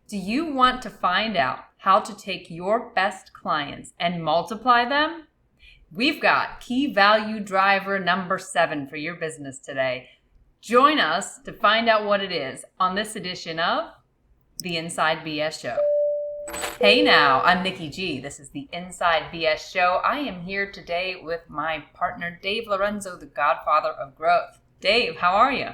Do you want to find out how to take your best clients and multiply them? We've got key value driver number 7 for your business today. Join us to find out what it is on this edition of the Inside BS Show. Hey now, I'm Nikki G. This is the Inside BS Show. I am here today with my partner, Dave Lorenzo, the godfather of growth. Dave, how are you?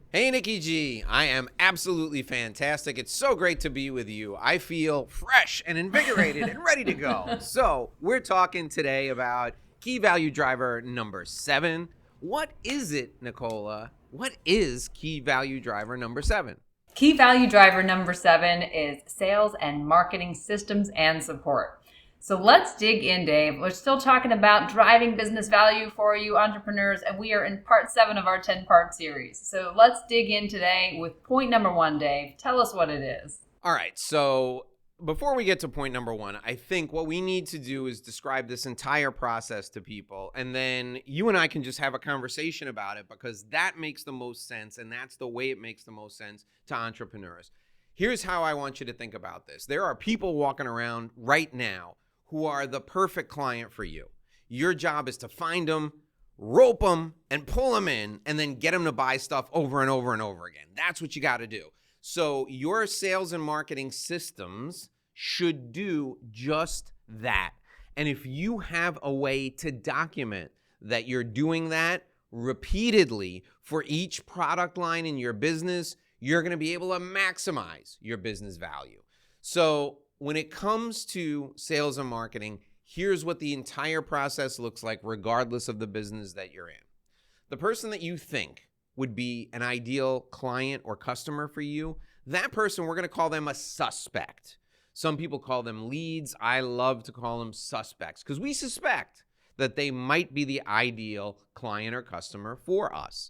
Hey, Nikki G. I am absolutely fantastic. It's so great to be with you. I feel fresh and invigorated and ready to go. So we're talking today about key value driver number 7. What is it, Nicola? What is key value driver number 7? Key value driver number 7 is sales and marketing systems and support. So let's dig in, Dave. We're still talking about driving business value for you entrepreneurs, and we are in part 7 of our 10-part series. So let's dig in today with point number 1, Dave. Tell us what it is. All right. So before we get to point number 1, I think what we need to do is describe this entire process to people, and then you and I can just have a conversation about it because that makes the most sense, and that's the way it makes the most sense to entrepreneurs. Here's how I want you to think about this. There are people walking around right now who are the perfect client for you. Your job is to find them, rope them, and pull them in, and then get them to buy stuff over and over and over again. That's what you got to do. So your sales and marketing systems should do just that. And if you have a way to document that you're doing that repeatedly for each product line in your business, you're going to be able to maximize your business value. So when it comes to sales and marketing, here's what the entire process looks like regardless of the business that you're in. The person that you think would be an ideal client or customer for you, that person, we're going to call them a suspect. Some people call them leads. I love to call them suspects because we suspect that they might be the ideal client or customer for us.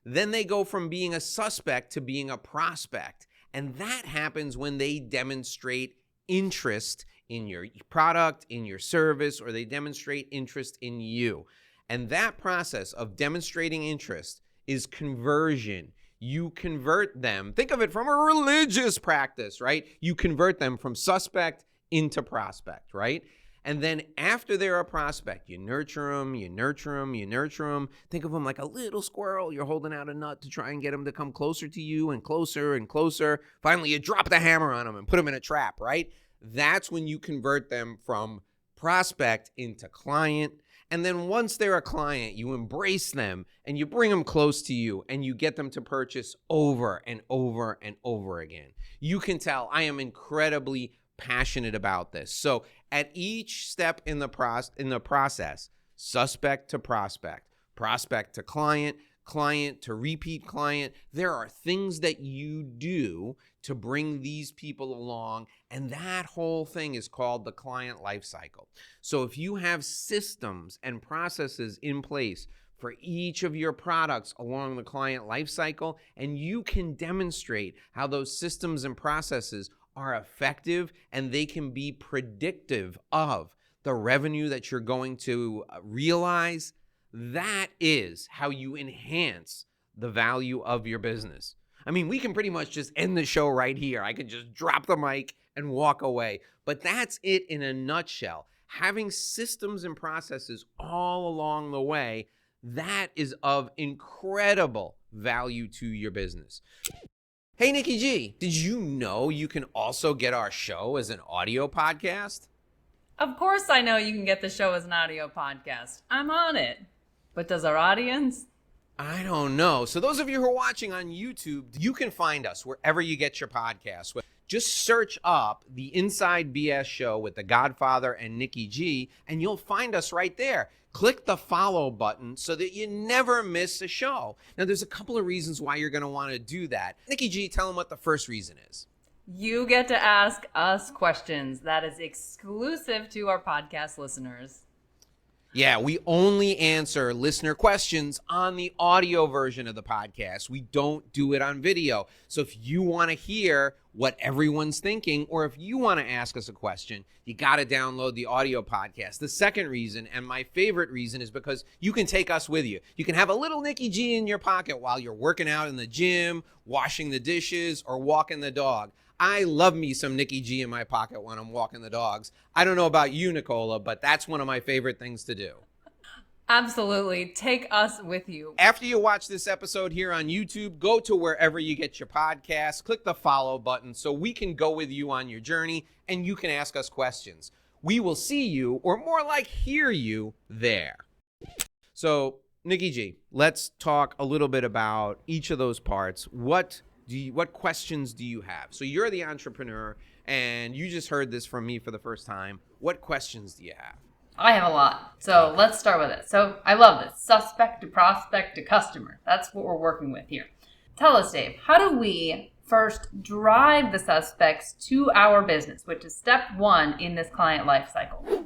Then they go from being a suspect to being a prospect. And that happens when they demonstrate interest in your product, in your service, or they demonstrate interest in you. And that process of demonstrating interest is conversion. You convert them. Think of it from a religious practice, right? You convert them from suspect into prospect, right? And then after they're a prospect, you nurture them, you nurture them, you nurture them. Think of them like a little squirrel. You're holding out a nut to try and get them to come closer to you and closer and closer. Finally, you drop the hammer on them and put them in a trap, right? That's when you convert them from prospect into client. And then once they're a client, you embrace them and you bring them close to you and you get them to purchase over and over and over again. You can tell I am incredibly passionate about this. So at each step in the process, suspect to prospect, prospect to client, client to repeat client, there are things that you do to bring these people along, and that whole thing is called the client life cycle. So if you have systems and processes in place for each of your products along the client life cycle, and you can demonstrate how those systems and processes are effective and they can be predictive of the revenue that you're going to realize, that is how you enhance the value of your business. I mean, we can pretty much just end the show right here. I can just drop the mic and walk away. But that's it in a nutshell. Having systems and processes all along the way, that is of incredible value to your business. Hey, Nikki G, did you know you can also get our show as an audio podcast? Of course I know you can get the show as an audio podcast. I'm on it. But does our audience? I don't know. So those of you who are watching on YouTube, you can find us wherever you get your podcasts. Just search up the Inside BS Show with the Godfather and Nikki G, and you'll find us right there. Click the follow button so that you never miss a show. Now, there's a couple of reasons why you're going to want to do that. Nikki G, tell them what the first reason is. You get to ask us questions. That is exclusive to our podcast listeners. Yeah, we only answer listener questions on the audio version of the podcast. We don't do it on video. So if you want to hear what everyone's thinking, or if you want to ask us a question, you got to download the audio podcast. The second reason, and my favorite reason, is because you can take us with you. You can have a little Nikki G in your pocket while you're working out in the gym, washing the dishes, or walking the dog. I love me some Nikki G in my pocket when I'm walking the dogs. I don't know about you, Nicola, but that's one of my favorite things to do. Absolutely. Take us with you. After you watch this episode here on YouTube, go to wherever you get your podcasts, click the follow button so we can go with you on your journey and you can ask us questions. We will see you, or more like hear you, there. So, Nikki G, let's talk a little bit about each of those parts. What questions do you have? So you're the entrepreneur and you just heard this from me for the first time. What questions do you have? I have a lot. So let's start with it. So I love this. Suspect to prospect to customer. That's what we're working with here. Tell us, Dave, how do we first drive the suspects to our business, which is step one in this client life cycle?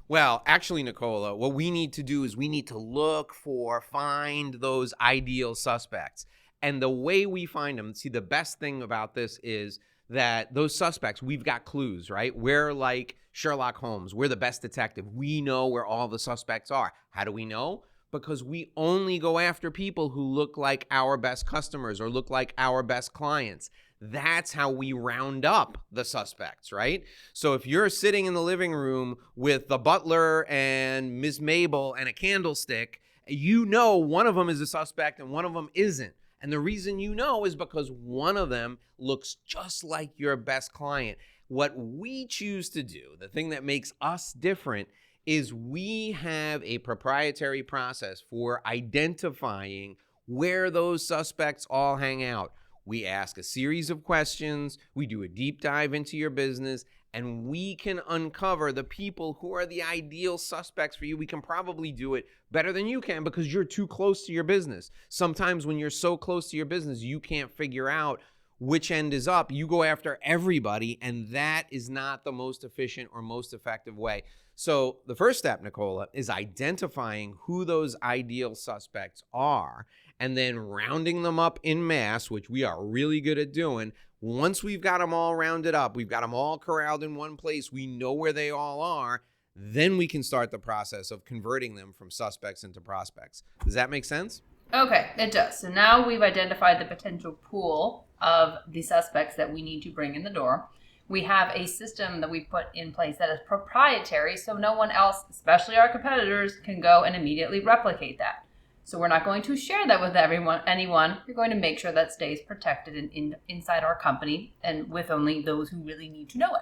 Well, actually, Nicola, what we need to do is we need to find those ideal suspects. And the way we find them, see, the best thing about this is that those suspects, we've got clues, right? We're like Sherlock Holmes. We're the best detective. We know where all the suspects are. How do we know? Because we only go after people who look like our best customers or look like our best clients. That's how we round up the suspects, right? So if you're sitting in the living room with the butler and Miss Mabel and a candlestick, you know one of them is a suspect and one of them isn't. And the reason you know is because one of them looks just like your best client. What we choose to do, the thing that makes us different, is we have a proprietary process for identifying where those suspects all hang out. We ask a series of questions, we do a deep dive into your business, and we can uncover the people who are the ideal suspects for you. We can probably do it better than you can because you're too close to your business. Sometimes when you're so close to your business, you can't figure out which end is up. You go after everybody, and that is not the most efficient or most effective way. So the first step, Nicola, is identifying who those ideal suspects are and then rounding them up in mass, which we are really good at doing. Once we've got them all rounded up, we've got them all corralled in one place, we know where they all are, then we can start the process of converting them from suspects into prospects. Does that make sense? Okay, it does. So now we've identified the potential pool of the suspects that we need to bring in the door. We have a system that we put in place that is proprietary, so no one else, especially our competitors, can go and immediately replicate that. So we're not going to share that with anyone. We're going to make sure that stays protected and inside our company and with only those who really need to know it.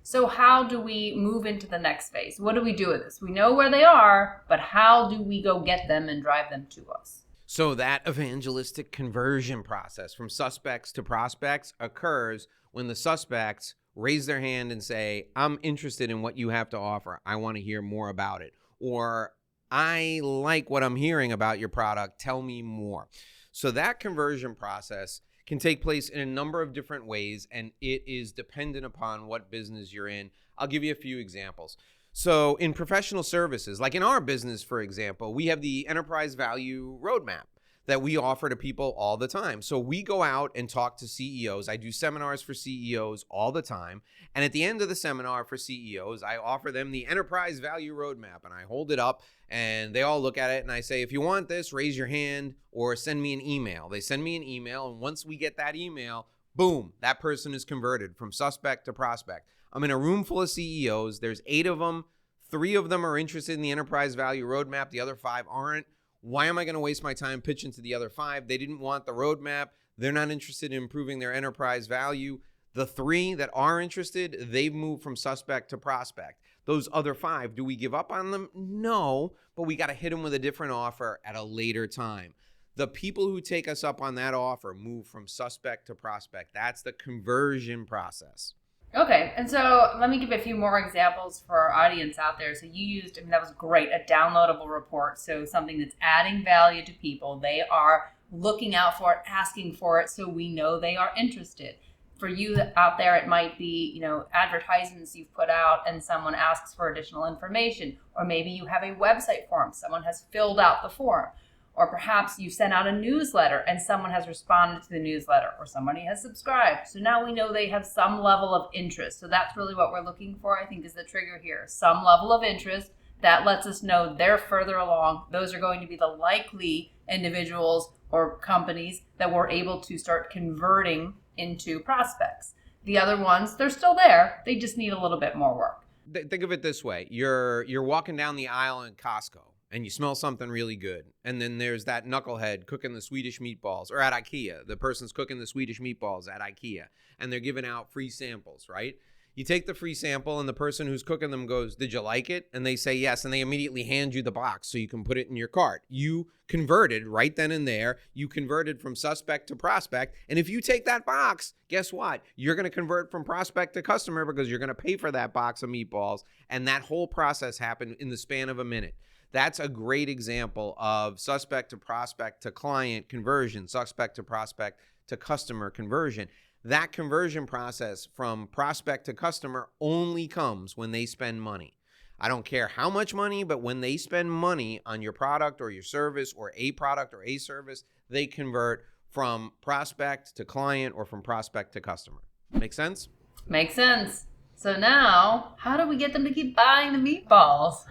So how do we move into the next phase? What do we do with this? We know where they are, but how do we go get them and drive them to us? So that evangelistic conversion process from suspects to prospects occurs when the suspects raise their hand and say, I'm interested in what you have to offer. I want to hear more about it. Or I like what I'm hearing about your product. Tell me more. So that conversion process can take place in a number of different ways, and it is dependent upon what business you're in. I'll give you a few examples. So in professional services, like in our business, for example, we have the enterprise value roadmap that we offer to people all the time. So we go out and talk to CEOs. I do seminars for CEOs all the time. And at the end of the seminar for CEOs, I offer them the enterprise value roadmap, and I hold it up and they all look at it and I say, if you want this, raise your hand or send me an email. They send me an email, and once we get that email, boom, that person is converted from suspect to prospect. I'm in a room full of CEOs. There's 8 of them. 3 of them are interested in the enterprise value roadmap. The other 5 aren't. Why am I going to waste my time pitching to the other 5? They didn't want the roadmap. They're not interested in improving their enterprise value. The 3 that are interested, they've moved from suspect to prospect. Those other 5, do we give up on them? No, but we got to hit them with a different offer at a later time. The people who take us up on that offer move from suspect to prospect. That's the conversion process. Okay, and so let me give a few more examples for our audience out there. So you used, that was great, a downloadable report. So something that's adding value to people. They are looking out for it, asking for it, so we know they are interested. For you out there, it might be, advertisements you've put out and someone asks for additional information. Or maybe you have a website form. Someone has filled out the form. Or perhaps you sent out a newsletter and someone has responded to the newsletter, or somebody has subscribed. So now we know they have some level of interest. So that's really what we're looking for, I think, is the trigger here. Some level of interest that lets us know they're further along. Those are going to be the likely individuals or companies that we're able to start converting into prospects. The other ones, they're still there. They just need a little bit more work. Think of it this way. You're walking down the aisle in Costco and you smell something really good. And then there's that knucklehead cooking the Swedish meatballs, or at IKEA, the person's cooking the Swedish meatballs at IKEA, and they're giving out free samples, right? You take the free sample and the person who's cooking them goes, "Did you like it?" And they say yes. And they immediately hand you the box so you can put it in your cart. You converted right then and there. You converted from suspect to prospect. And if you take that box, guess what? You're going to convert from prospect to customer because you're going to pay for that box of meatballs. And that whole process happened in the span of a minute. That's a great example of suspect to prospect to client conversion, suspect to prospect to customer conversion. That conversion process from prospect to customer only comes when they spend money. I don't care how much money, but when they spend money on your product or your service or a product or a service, they convert from prospect to client or from prospect to customer. Make sense? Makes sense. So now, how do we get them to keep buying the meatballs?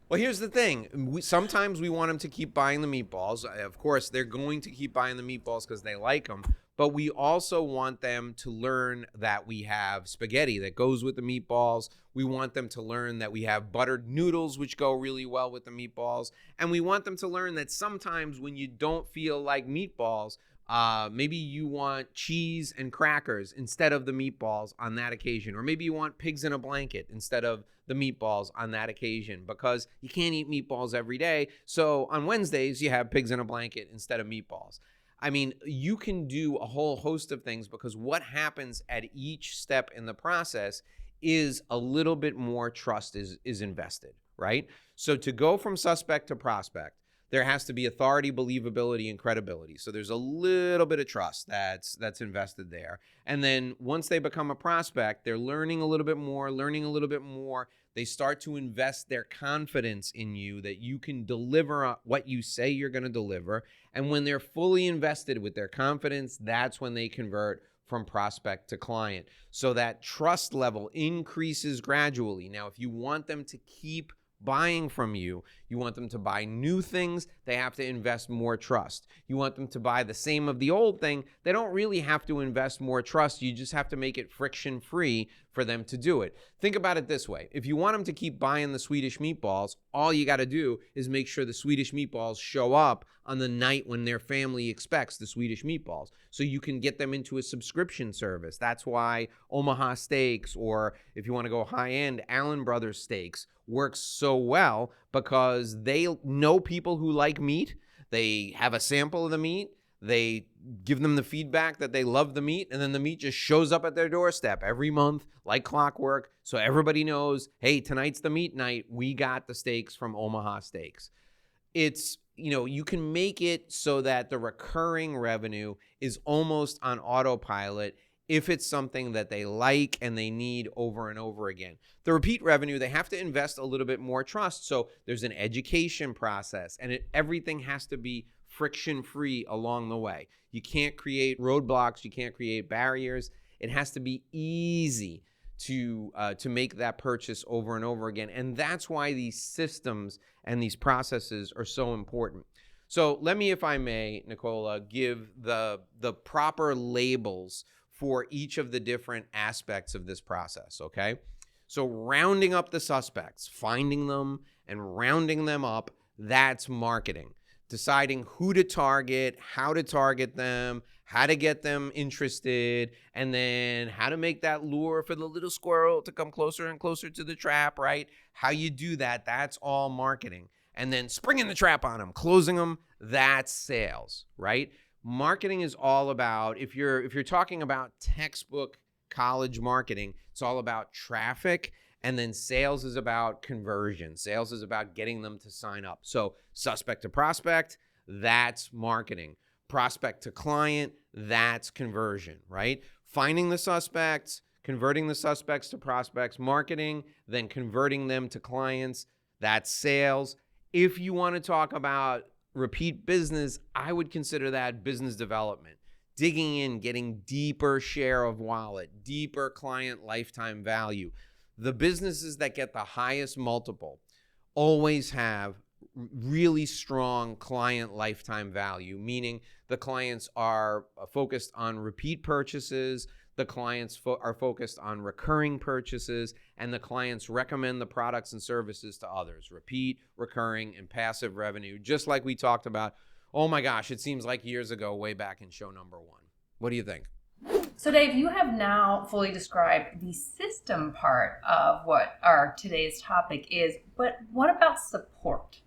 Well, here's the thing. Sometimes we want them to keep buying the meatballs. Of course, they're going to keep buying the meatballs because they like them. But we also want them to learn that we have spaghetti that goes with the meatballs. We want them to learn that we have buttered noodles, which go really well with the meatballs. And we want them to learn that sometimes when you don't feel like meatballs, maybe you want cheese and crackers instead of the meatballs on that occasion. Or maybe you want pigs in a blanket instead of the meatballs on that occasion, because you can't eat meatballs every day. So on Wednesdays, you have pigs in a blanket instead of meatballs. I mean, you can do a whole host of things, because what happens at each step in the process is a little bit more trust is invested, right? So to go from suspect to prospect, there has to be authority, believability, and credibility. So there's a little bit of trust that's invested there. And then once they become a prospect, they're learning a little bit more. They start to invest their confidence in you that you can deliver what you say you're going to deliver. And when they're fully invested with their confidence, that's when they convert from prospect to client. So that trust level increases gradually. Now, if you want them to keep buying from you, you want them to buy new things, they have to invest more trust. You want them to buy the same of the old thing, they don't really have to invest more trust. You just have to make it friction free for them to do it. Think about it this way. If you want them to keep buying the Swedish meatballs, all you got to do is make sure the Swedish meatballs show up on the night when their family expects the Swedish meatballs. So you can get them into a subscription service. That's why Omaha Steaks, or if you want to go high end, Allen Brothers Steaks, works so well, because they know people who like meat. They have a sample of the meat. They give them the feedback that they love the meat, and then the meat just shows up at their doorstep every month like clockwork. So everybody knows, hey, tonight's the meat night. We got the steaks from Omaha Steaks. It's, you can make it so that the recurring revenue is almost on autopilot if it's something that they like and they need over and over again. The repeat revenue, they have to invest a little bit more trust. So there's an education process, and everything has to be friction-free along the way. You can't create roadblocks. You can't create barriers. It has to be easy to make that purchase over and over again. And that's why these systems and these processes are so important. So let me, if I may, Nicola, give the proper labels for each of the different aspects of this process, okay? So rounding up the suspects, finding them and rounding them up, that's marketing. Deciding who to target, how to target them, how to get them interested, and then how to make that lure for the little squirrel to come closer and closer to the trap, right? How you do that, that's all marketing. And then springing the trap on them, closing them, that's sales, right? Marketing is all about, if you're talking about textbook college marketing, it's all about traffic, and then sales is about conversion. Sales is about getting them to sign up. So suspect to prospect, that's marketing. Prospect to client, that's conversion, right? Finding the suspects, converting the suspects to prospects, marketing, then converting them to clients, that's sales. If you want to talk about repeat business, I would consider that business development. Digging in, getting deeper share of wallet, deeper client lifetime value. The businesses that get the highest multiple always have really strong client lifetime value, meaning the clients are focused on repeat purchases. the clients are focused on recurring purchases, and the clients recommend the products and services to others. Repeat, recurring, and passive revenue, just like we talked about. Oh my gosh, it seems like years ago, way back in show number 1. What do you think? So Dave, you have now fully described the system part of what our today's topic is, but what about support?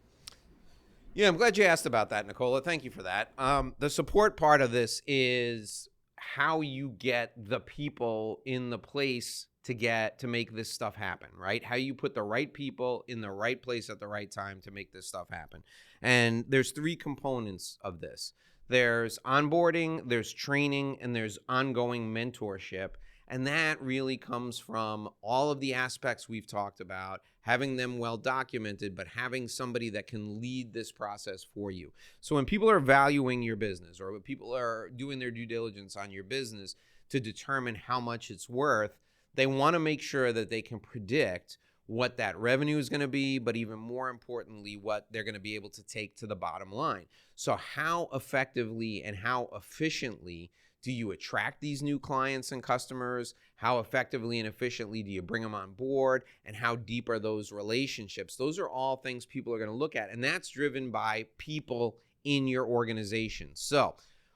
Yeah, I'm glad you asked about that, Nicola. Thank you for that. The support part of this is how you get the people in the place to make this stuff happen, right? How you put the right people in the right place at the right time to make this stuff happen. And there's 3 components of this. There's onboarding, there's training, and there's ongoing mentorship. And that really comes from all of the aspects we've talked about, having them well documented, but having somebody that can lead this process for you. So when people are valuing your business, or when people are doing their due diligence on your business to determine how much it's worth, they want to make sure that they can predict what that revenue is going to be, but even more importantly, what they're going to be able to take to the bottom line. So how effectively and how efficiently do you attract these new clients and customers? How effectively and efficiently do you bring them on board? And how deep are those relationships? Those are all things people are going to look at. And that's driven by people in your organization. So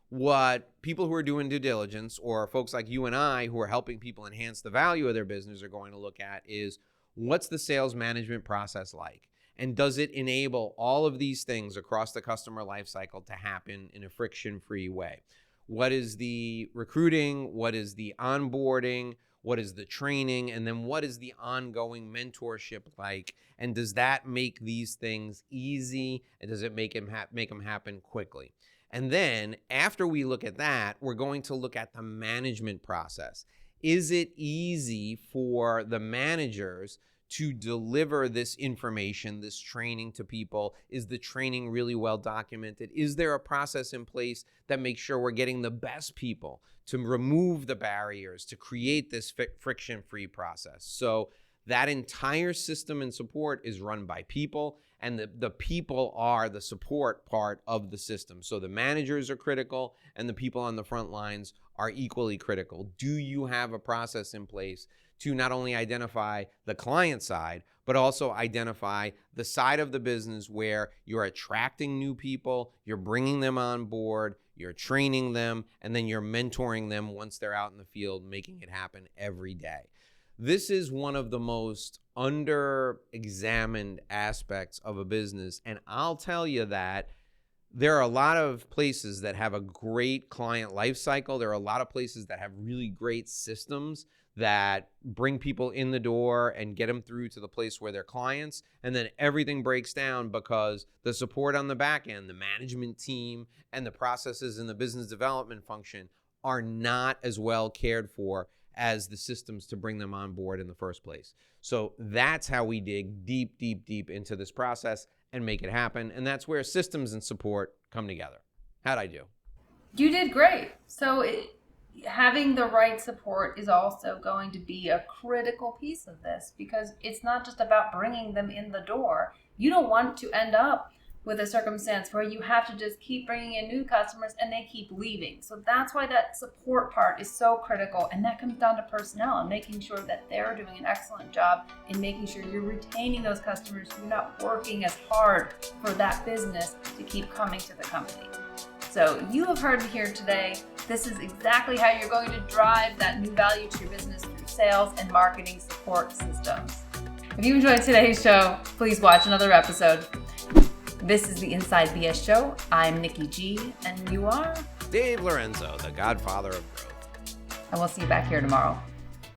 what people who are doing due diligence, or folks like you and I who are helping people enhance the value of their business, are going to look at is, what's the sales management process like? And does it enable all of these things across the customer lifecycle to happen in a friction-free way? What is the recruiting? What is the onboarding? What is the training? And then what is the ongoing mentorship like? And does that make these things easy? And does it make them happen quickly? And then after we look at that, we're going to look at the management process. Is it easy for the managers to deliver this information, this training to people? Is the training really well documented? Is there a process in place that makes sure we're getting the best people to remove the barriers, to create this friction-free process? So that entire system and support is run by people, and the people are the support part of the system. So the managers are critical, and the people on the front lines are equally critical. Do you have a process in place to not only identify the client side, but also identify the side of the business where you're attracting new people, you're bringing them on board, you're training them, and then you're mentoring them once they're out in the field, making it happen every day? This is one of the most under-examined aspects of a business, and I'll tell you that there are a lot of places that have a great client life cycle. There are a lot of places that have really great systems that bring people in the door and get them through to the place where they're clients. And then everything breaks down because the support on the back end, the management team, and the processes in the business development function are not as well cared for as the systems to bring them on board in the first place. So that's how we dig deep, deep, deep into this process and make it happen. And that's where systems and support come together. How'd I do? You did great. So having the right support is also going to be a critical piece of this, because it's not just about bringing them in the door. You don't want to end up with a circumstance where you have to just keep bringing in new customers and they keep leaving. So that's why that support part is so critical. And that comes down to personnel and making sure that they're doing an excellent job in making sure you're retaining those customers. You're not working as hard for that business to keep coming to the company. So you have heard here today, this is exactly how you're going to drive that new value to your business through sales and marketing support systems. If you enjoyed today's show, please watch another episode. This is the Inside BS Show. I'm Nikki G, and you are? Dave Lorenzo, the godfather of growth. And we'll see you back here tomorrow.